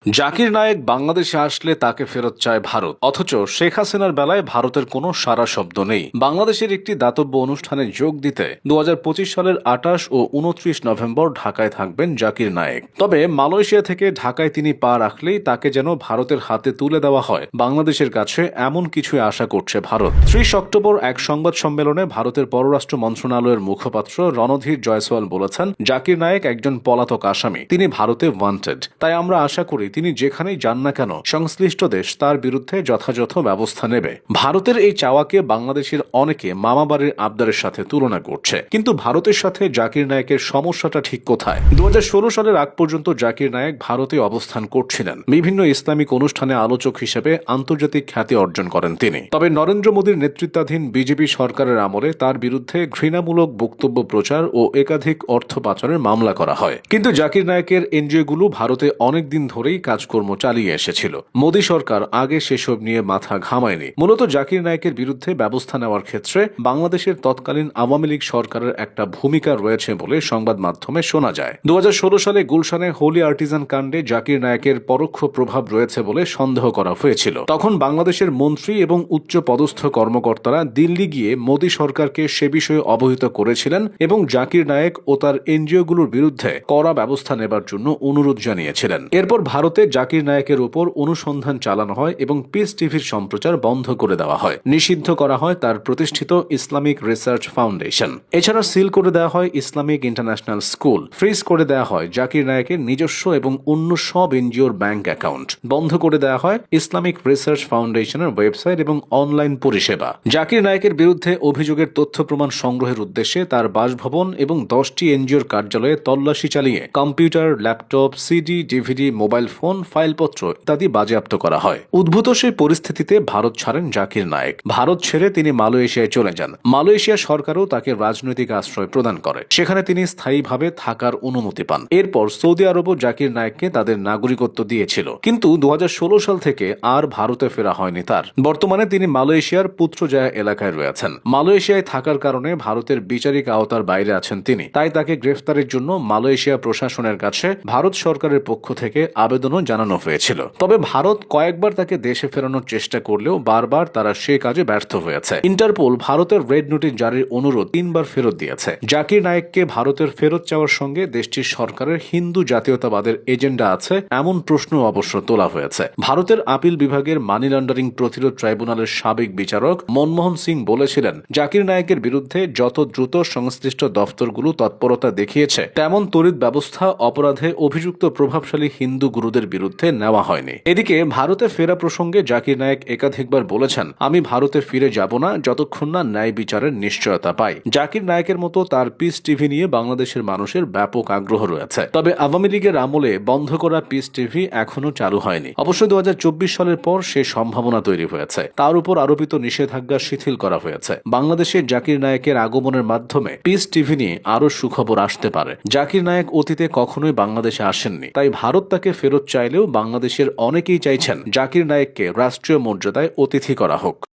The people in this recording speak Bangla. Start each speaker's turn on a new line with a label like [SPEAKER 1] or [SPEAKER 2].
[SPEAKER 1] জাকির নায়েক বাংলাদেশে আসলে তাকে ফেরত চায় ভারত, অথচ শেখ হাসিনার বেলায় ভারতের কোনো সাড়া শব্দ নেই। বাংলাদেশের একটি দাতব্য অনুষ্ঠানে যোগ দিতে 2025 সালের 28 ও 29 নভেম্বর ঢাকায় থাকবেন জাকির নায়েক। তবে মালয়েশিয়া থেকে ঢাকায় তিনি পা রাখলেই তাকে যেন ভারতের হাতে তুলে দেওয়া হয় বাংলাদেশের কাছে, এমন কিছুই আশা করছে ভারত। 30 অক্টোবর এক সংবাদ সম্মেলনে ভারতের পররাষ্ট্র মন্ত্রণালয়ের মুখপাত্র রণধীর জয়সওয়াল বলেছেন, জাকির নায়েক একজন পলাতক আসামি, তিনি ভারতে ওয়ান্টেড। তাই আমরা আশা করি তিনি যেখানেই যান না কেন সংশ্লিষ্ট দেশ তার বিরুদ্ধে যথাযথ ব্যবস্থা নেবে। ভারতের এই চাওয়াকে বাংলাদেশের অনেকে মামাবাড়ির আবদারের সাথে তুলনা করছে, কিন্তু ভারতের সাথে জাকির নায়েকের সমস্যাটা ঠিক কোথায়? 2016 সালের আগ পর্যন্ত জাকির নায়েক ভারতে অবস্থান করছিলেন। বিভিন্ন ইসলামিক অনুষ্ঠানে আলোচক হিসেবে আন্তর্জাতিক খ্যাতি অর্জন করেন তিনি। তবে নরেন্দ্র মোদীর নেতৃত্বাধীন বিজেপি সরকারের আমলে তার বিরুদ্ধে ঘৃণামূলক বক্তব্য প্রচার ও একাধিক অর্থ পাচারের মামলা করা হয়। কিন্তু জাকির নায়েকের এনজিওগুলো ভারতে অনেকদিন ধরেই কাজকর্ম চালিয়ে এসেছিল। মোদী সরকার আগে সেসব নিয়ে মাথা ঘামায়নি। মূলত জাকির নায়েকের বিরুদ্ধে ব্যবস্থা নেওয়ার ক্ষেত্রে বাংলাদেশের তৎকালীন আওয়ামী লীগ সরকারের একটা ভূমিকা রয়েছে বলে সংবাদ মাধ্যমে শোনা যায়। 2016 সালে গুলশানে হোলি আর্টিজান কাণ্ডে জাকির নায়েকের পরোক্ষ প্রভাব রয়েছে বলে সন্দেহ করা হয়েছিল। তখন বাংলাদেশের মন্ত্রী এবং উচ্চ পদস্থ কর্মকর্তারা দিল্লি গিয়ে মোদী সরকারকে সে বিষয়ে অবহিত করেছিলেন এবং জাকির নায়েক ও তার এনজিওগুলোর বিরুদ্ধে কড়া ব্যবস্থা নেবার জন্য অনুরোধ জানিয়েছিলেন। এরপর ভারতে জাকির নায়েকের উপর অনুসন্ধান চালানো হয় এবং পিস টিভির সম্প্রচার বন্ধ করে দেওয়া হয়। নিষিদ্ধ করা হয় তার প্রতিষ্ঠিত ইসলামিক রিসার্চ ফাউন্ডেশন। এছাড়া সিল করে দেওয়া হয় ইসলামিক ইন্টারন্যাশনাল স্কুল। ফ্রিজ করে দেওয়া হয় জাকির নায়েকের নিজস্ব এবং অন্য সব এনজিওর ব্যাংক অ্যাকাউন্ট। বন্ধ করে দেওয়া হয় ইসলামিক রিসার্চ ফাউন্ডেশনের ওয়েবসাইট এবং অনলাইন পরিষেবা। জাকির নায়েকের বিরুদ্ধে অভিযোগের তথ্য প্রমাণ সংগ্রহের উদ্দেশ্যে তার বাসভবন এবং 10টি এনজিওর কার্যালয়ে তল্লাশি চালিয়ে computer, laptop, CD, DVD, mobile phone, ফাইলপত্র ইত্যাদি বাজেয়াপ্ত করা হয়। উদ্ভূত সেই পরিস্থিতিতে ভারত ছাড়েন জাকির নায়েক। ভারত ছেড়ে তিনি মালয়েশিয়ায় চলে যান। মালয়েশিয়া সরকারও তাকে রাজনৈতিক আশ্রয় প্রদান করে। সেখানে তিনি স্থায়ীভাবে থাকার অনুমতি পান। এরপর সৌদি আরবও জাকির নায়েককে তাদের নাগরিকত্ব দিয়েছিল, কিন্তু 2016 সাল থেকে আর ভারতে ফেরা হয়নি তার। বর্তমানে তিনি মালয়েশিয়ার পুত্রজায়া এলাকায় রয়েছেন। মালয়েশিয়ায় থাকার কারণে ভারতের বিচারিক আওতার বাইরে আছেন তিনি। তাই তাকে গ্রেফতারের জন্য মালয়েশিয়া প্রশাসনের কাছে ভারত সরকারের পক্ষ থেকে আবেদনও জানানো হয়েছিল। তবে ভারত কয়েকবার তাকে দেশে ফেরানোর চেষ্টা করলেও বারবার তারা সে কাজে ব্যর্থ হয়েছে। ইন্টারপোল ভারতের রেড নোটিশ জারির অনুরোধ 3 বার ফেরত দিয়েছে। জাকির নায়েককে ভারতের ফেরত চাওয়ার সঙ্গে দেশটির সরকারের হিন্দু জাতীয়তাবাদের এজেন্ডা আছে এমন প্রশ্ন অবশ্য তোলা হয়েছে। ভারতের আপিল বিভাগের মানি লন্ডারিং প্রতিরোধ ট্রাইব্যুনালের সাবেক বিচারক মনমোহন সিং বলেছিলেন, জাকির নায়েকের বিরুদ্ধে যত দ্রুত সংশ্লিষ্ট দফতরগুলো তৎপরতা দেখিয়েছে তেমন তড়িৎ ব্যবস্থা অপরাধে অভিযুক্ত প্রভাবশালী হিন্দু গুরুদের বিরুদ্ধে নেওয়া হয়নি। এদিকে ভারতে ফেরা প্রসঙ্গে জাকির নায়েক একাধিকবার বলেছেন, আমি ভারতে ফিরে যাব না যতক্ষণ না ন্যায় বিচারের নিশ্চয়তা পাই। জাকির নায়েকের মতো তার পিস টিভি নিয়ে বাংলাদেশের মানুষের ব্যাপক আগ্রহ রয়েছে। তবে আওয়ামী লীগের আমলে বন্ধ করা পিস টিভি এখনো চালু হয়নি। অবশ্য 2024 সালের পর সে সম্ভাবনা তৈরি হয়েছে। তার উপর আরোপিত নিষেধাজ্ঞা শিথিল করা হয়েছে। বাংলাদেশে জাকির নায়েকের আগমনের মাধ্যমে পিস টিভি নিয়ে আরো সুখবর আসতে পারে। জাকির নায়েক অতীতে কখনোই বাংলাদেশে আসেননি, তাই ভারত তাকে ফেরত চাইলেও বাংলাদেশের অনেকেই চাইছেন জাকির নায়েককে রাষ্ট্রীয় মর্যাদায় অতিথি করা হোক।